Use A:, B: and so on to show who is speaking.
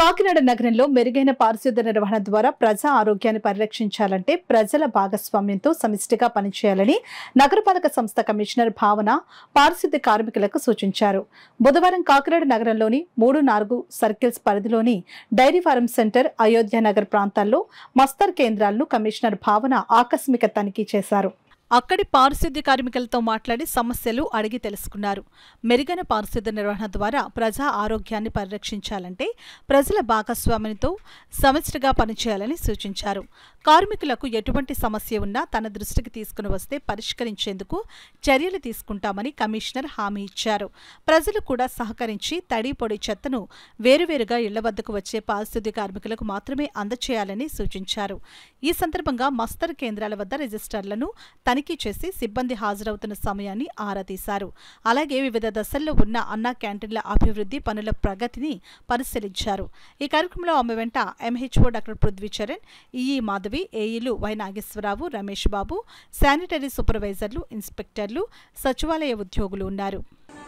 A: కాకినాడ నగరంలో మెరుగైన పారిశుద్ధ్య నిర్వహణ ద్వారా ప్రజా ఆరోగ్యాన్ని పరిరక్షించాలంటే ప్రజల భాగస్వామ్యంతో సమిష్టిగా పనిచేయాలని నగరపాలక సంస్థ కమిషనర్ భావన పారిశుద్ధ్య కార్మికులకు సూచించారు. బుధవారం కాకినాడ నగరంలోని 3-4 సర్కిల్స్ పరిధిలోని dairy farm centre, Ayodhya Nagar ప్రాంతాల్లో మస్తర్ కేంద్రాలను కమిషనర్ భావన ఆకస్మిక తనిఖీ చేశారు. అక్కడి పారిశుద్ధ్య కార్మికులతో మాట్లాడి సమస్యలు అడిగి తెలుసుకున్నారు. మెరుగైన పారిశుద్ధ్య నిర్వహణ ద్వారా ప్రజా ఆరోగ్యాన్ని పరిరక్షించాలంటే ప్రజల భాగస్వామ్యంతో సమిష్టిగా పనిచేయాలని సూచించారు. కార్మికులకు ఎటువంటి సమస్య ఉన్నా తన దృష్టికి తీసుకుని వస్తే పరిష్కరించేందుకు చర్యలు తీసుకుంటామని కమిషనర్ హామీ ఇచ్చారు. ప్రజలు కూడా సహకరించి తడి పొడి చెత్తను వేరువేరుగా ఇళ్ల వద్దకు వచ్చే పారిశుద్ధ్య కార్మికులకు మాత్రమే అందచేయాలని సూచించారు. ఈ సందర్భంగా మస్తర్ కేంద్రాల వద్ద రిజిస్టర్లను తనిఖీ చేసి సిబ్బంది హాజరవుతున్న సమయాన్ని ఆరా తీశారు. అలాగే వివిధ దశల్లో ఉన్న అన్నా క్యాంటీన్ల అభివృద్ధి పనుల ప్రగతిని పరిశీలించారు. ఈ కార్యక్రమంలో ఆమె వెంట MHO doctor Prithvicharan, EE Madhavi, ఏఈలు వై నాగేశ్వరరావు, రమేష్ బాబు, శానిటరీ సూపర్వైజర్లు, ఇన్స్పెక్టర్లు, సచివాలయ ఉద్యోగులు ఉన్నారు.